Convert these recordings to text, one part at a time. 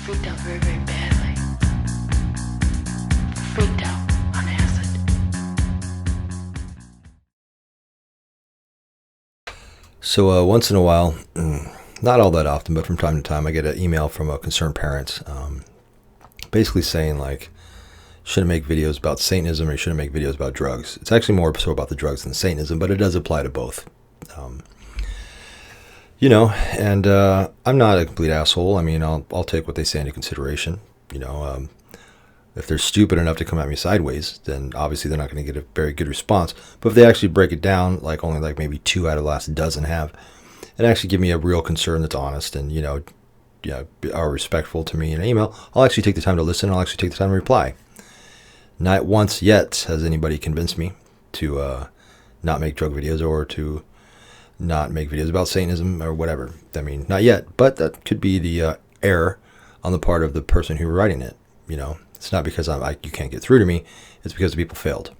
freaked out very, very badly. Freaked out on acid. So once in a while, not all that often, but from time to time, I get an email from a concerned parent basically saying, like, shouldn't make videos about Satanism or you shouldn't make videos about drugs. It's actually more so about the drugs than Satanism, but it does apply to both. And I'm not a complete asshole. I mean, I'll take what they say into consideration. If they're stupid enough to come at me sideways, then obviously they're not going to get a very good response. But if they actually break it down, like only like maybe 2 out of the last dozen have, and actually give me a real concern that's honest and, are respectful to me in an email, I'll actually take the time to listen. I'll actually take the time to reply. Not once yet has anybody convinced me to not make drug videos or to not make videos about Satanism or whatever. I mean, not yet, but that could be the error on the part of the person who's writing it. It's not because you can't get through to me. It's because the people failed.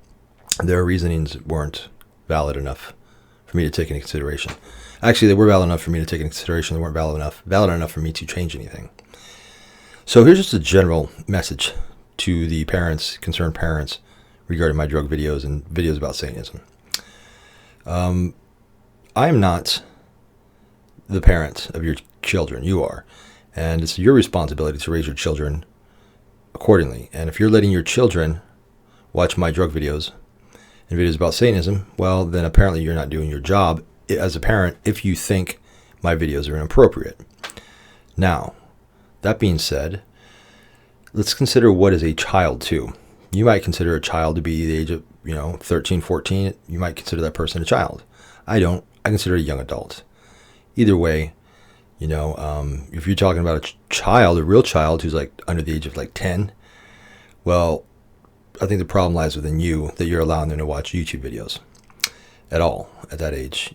Their reasonings weren't valid enough for me to take into consideration. Actually, they were valid enough for me to take into consideration. They weren't valid enough for me to change anything. So here's just a general message to the concerned parents, regarding my drug videos and videos about Satanism. I am not the parent of your children. You are. And it's your responsibility to raise your children accordingly. And if you're letting your children watch my drug videos and videos about Satanism, well, then apparently you're not doing your job as a parent if you think my videos are inappropriate. Now, that being said, let's consider what is a child too. You might consider a child to be the age of, 13, 14. You might consider that person a child. I don't. I consider it a young adult. Either way, if you're talking about a child, a real child who's like under the age of like 10, well, I think the problem lies within you that you're allowing them to watch YouTube videos at all at that age,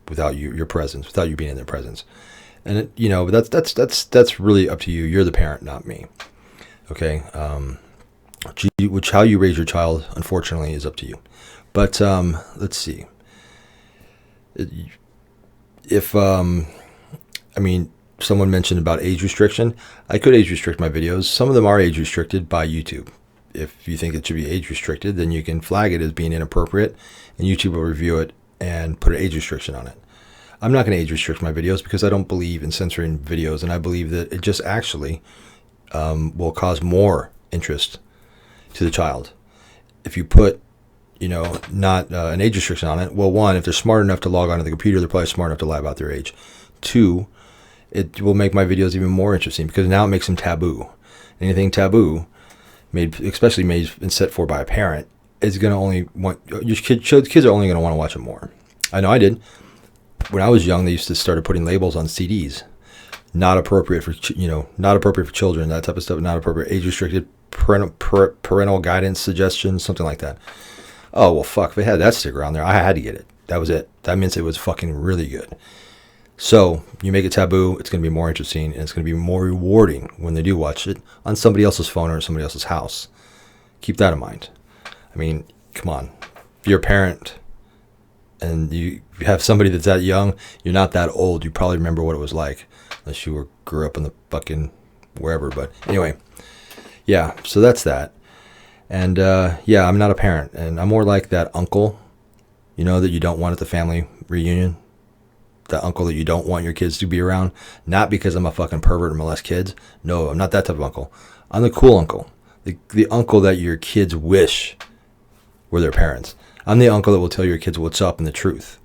without your presence, without you being in their presence. And that's really up to you. You're the parent, not me. Okay. Which how you raise your child, unfortunately, is up to you. But let's see. If someone mentioned about age restriction, I could age restrict my videos. Some of them are age restricted by YouTube. If you think it should be age restricted, then you can flag it as being inappropriate, and YouTube will review it and put an age restriction on it. I'm not going to age restrict my videos because I don't believe in censoring videos, and I believe that it just actually will cause more interest to the child. If you put, not an age restriction on it, well, one, if they're smart enough to log onto the computer, they're probably smart enough to lie about their age. 2, it will make my videos even more interesting because now it makes them taboo. Anything taboo, especially made and set for by a parent, is going to only want your kids are only going to want to watch it more. I know I did. When I was young, they used to start putting labels on CDs, not appropriate for children, that type of stuff, not appropriate, age restricted, parental guidance suggestions, something like that. Oh well, fuck! If they had that sticker on there, I had to get it. That was it. That means it was fucking really good. So you make it taboo, it's going to be more interesting, and it's going to be more rewarding when they do watch it on somebody else's phone or somebody else's house. Keep that in mind. I mean, come on. If you're a parent and you have somebody that's that young, you're not that old. You probably remember what it was like, unless you grew up in the fucking wherever. But anyway, yeah, so that's that. And I'm not a parent, and I'm more like that uncle, that you don't want at the family reunion. That uncle that you don't want your kids to be around. Not because I'm a fucking pervert and molest kids. No, I'm not that type of uncle. I'm the cool uncle. The uncle that your kids wish were their parents. I'm the uncle that will tell your kids what's up and the truth.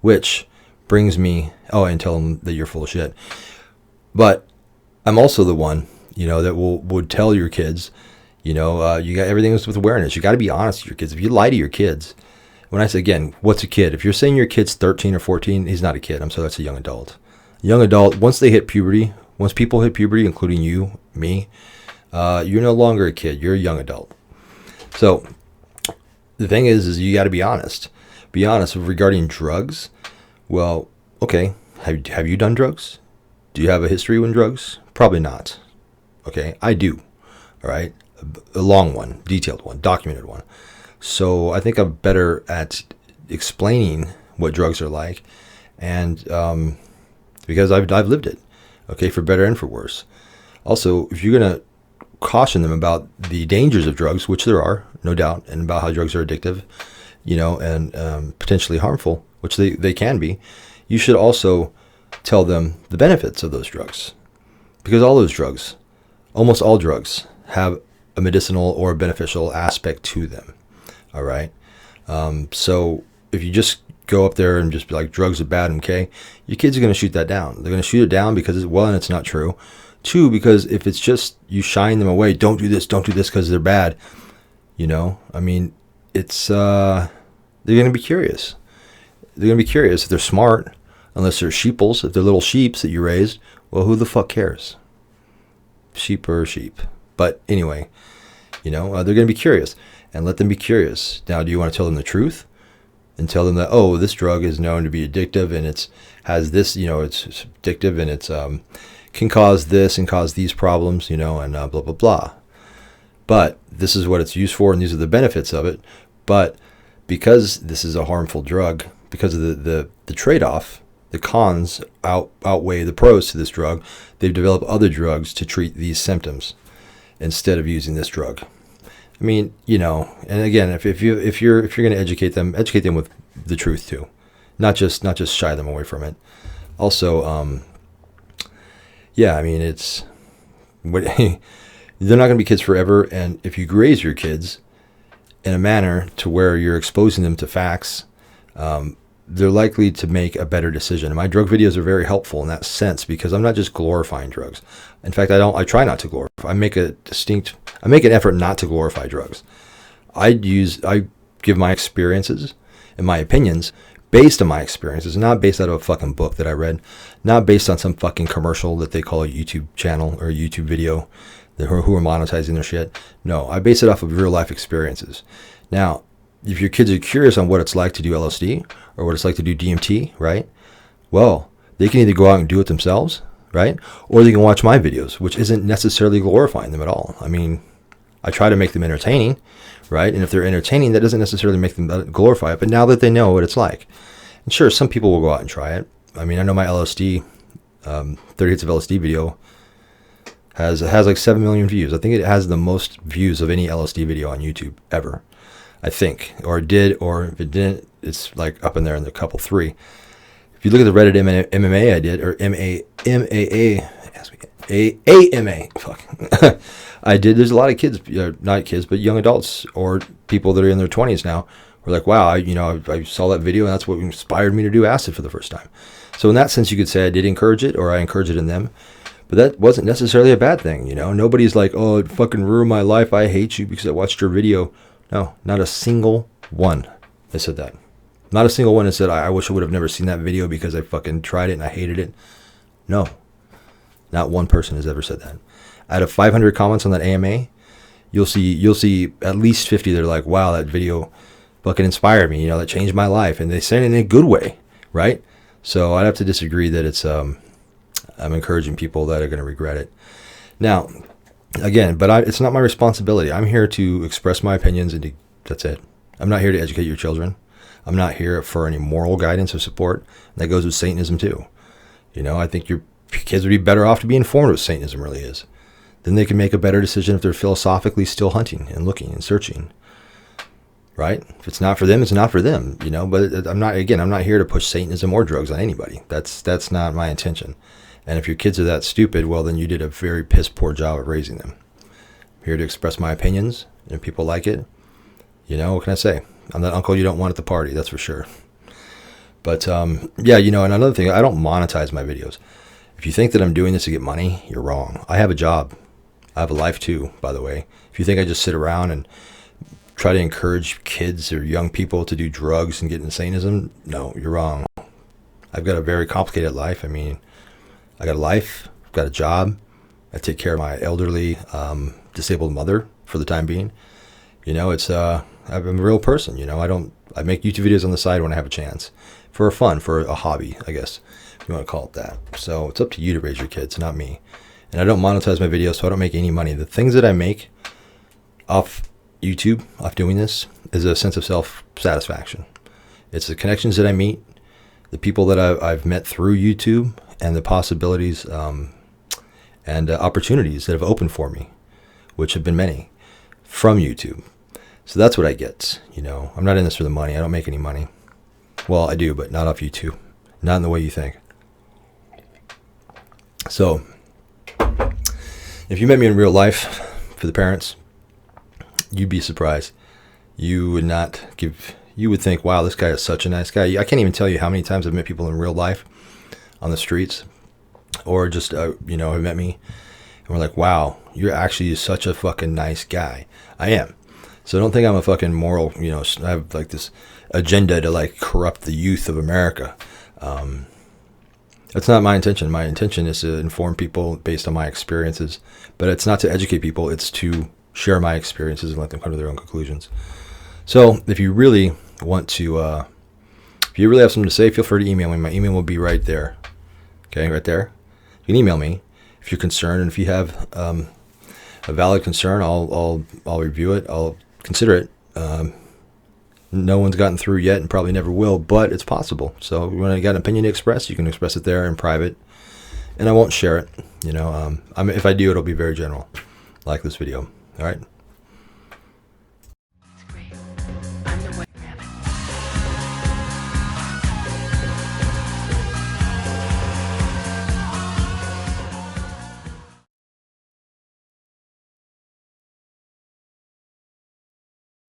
Which brings me, and tell them that you're full of shit. But I'm also the one, that would tell your kids, you got everything with awareness. You got to be honest with your kids. If you lie to your kids, when I say, again, what's a kid? If you're saying your kid's 13 or 14, he's not a kid. That's a young adult. Young adult, once they hit puberty, once people hit puberty, including you, me, you're no longer a kid. You're a young adult. So the thing is you got to be honest. Be honest regarding drugs. Well, okay, have you done drugs? Do you have a history with drugs? Probably not. Okay, I do. All right, a long one, detailed one, documented one. So I think I'm better at explaining what drugs are like, and because I've lived it, okay, for better and for worse. Also, if you're going to caution them about the dangers of drugs, which there are, no doubt, and about how drugs are addictive, and potentially harmful, which they can be, you should also tell them the benefits of those drugs. Because all those drugs, almost all drugs, have a medicinal or a beneficial aspect to them. All right? So if you just go up there and just be like, drugs are bad, okay, your kids are going to shoot that down. They're going to shoot it down because, one, it's not true. Two, because if it's just you shying them away, don't do this because they're bad, it's, they're going to be curious. They're going to be curious if they're smart, unless they're sheeples. If they're little sheeps that you raised, well, who the fuck cares? Sheep are sheep. But anyway, they're going to be curious, and let them be curious. Now, do you want to tell them the truth and tell them that, oh, this drug is known to be addictive and it's addictive and it's, can cause this and cause these problems, and blah, blah, blah. But this is what it's used for, and these are the benefits of it. But because this is a harmful drug, because of the trade-off, the cons outweigh the pros to this drug, they've developed other drugs to treat these symptoms instead of using this drug. And again, if you're going to educate them with the truth too, not just shy them away from it. Also, it's what they're not going to be kids forever, and if you raise your kids in a manner to where you're exposing them to facts, they're likely to make a better decision. And my drug videos are very helpful in that sense because I'm not just glorifying drugs. In fact, I try not to glorify. I make an effort not to glorify drugs. I give my experiences and my opinions based on my experiences, not based out of a fucking book that I read, not based on some fucking commercial that they call a YouTube channel or a YouTube video who are monetizing their shit. No, I base it off of real life experiences. Now, if your kids are curious on what it's like to do LSD or what it's like to do DMT, right? Well, they can either go out and do it themselves, right? Or they can watch my videos, which isn't necessarily glorifying them at all. I try to make them entertaining, right? And if they're entertaining, that doesn't necessarily make them glorify it. But now that they know what it's like, and sure, some people will go out and try it. I know my LSD, 30 hits of LSD video has like 7 million views. I think it has the most views of any LSD video on YouTube ever. I think, or it did, or if it didn't, it's like up in there in the couple three. If you look at the Reddit MMA I did, or AMA, fuck, I did. There's a lot of kids, not kids, but young adults or people that are in their 20s now. Were like, wow, I saw that video and that's what inspired me to do acid for the first time. So in that sense, you could say I did encourage it, or I encouraged it in them. But that wasn't necessarily a bad thing, Nobody's like, oh, it fucking ruined my life. I hate you because I watched your video. No, not a single one has said that. Not a single one has said, I wish I would have never seen that video because I fucking tried it and I hated it. No, not one person has ever said that. Out of 500 comments on that AMA, you'll see at least 50 that are like, wow, that video fucking inspired me. That changed my life. And they say it in a good way, right? So I'd have to disagree that it's I'm encouraging people that are going to regret it. Now, again, but it's not my responsibility. I'm here to express my opinions, and that's it. I'm not here to educate your children. I'm not here for any moral guidance or support. And that goes with Satanism too. I think your kids would be better off to be informed what Satanism really is. Then they can make a better decision if they're philosophically still hunting and looking and searching. Right? If it's not for them, it's not for them. But I'm not here to push Satanism or drugs on anybody. That's not my intention. And if your kids are that stupid, well, then you did a very piss poor job of raising them. I'm here to express my opinions, and if people like it, what can I say? I'm that uncle you don't want at the party, that's for sure. But, and another thing, I don't monetize my videos. If you think that I'm doing this to get money, you're wrong. I have a job. I have a life too, by the way. If you think I just sit around and try to encourage kids or young people to do drugs and get into Satanism, no, you're wrong. I've got a very complicated life. I got a life, I've got a job. I take care of my elderly, disabled mother for the time being. I'm a real person. I make YouTube videos on the side when I have a chance for fun, for a hobby, I guess, if you want to call it that. So it's up to you to raise your kids, not me. And I don't monetize my videos, so I don't make any money. The things that I make off YouTube, off doing this, is a sense of self-satisfaction. It's the connections that I meet, the people that I've met through YouTube, and the possibilities and opportunities that have opened for me, which have been many, from YouTube. So that's what I get. You know, I'm not in this for the money. I don't make any money. Well, I do, but not off YouTube. Not in the way you think. So, if you met me in real life, for the parents, you'd be surprised. You would think, wow, this guy is such a nice guy. I can't even tell you how many times I've met people in real life on the streets, or just, have met me, and we're like, wow, you're actually such a fucking nice guy. I am. So don't think I'm a fucking moral, I have like this agenda to like corrupt the youth of America. That's not my intention. My intention is to inform people based on my experiences, but it's not to educate people. It's to share my experiences and let them come to their own conclusions. So if you really want to, if you really have something to say, feel free to email me. My email will be right there. Okay, right there. You can email me if you're concerned, and if you have a valid concern, I'll review it. I'll consider it. No one's gotten through yet, and probably never will, but it's possible. So when you got an opinion to express, you can express it there in private, and I won't share it. If I do, it'll be very general, like this video. All right.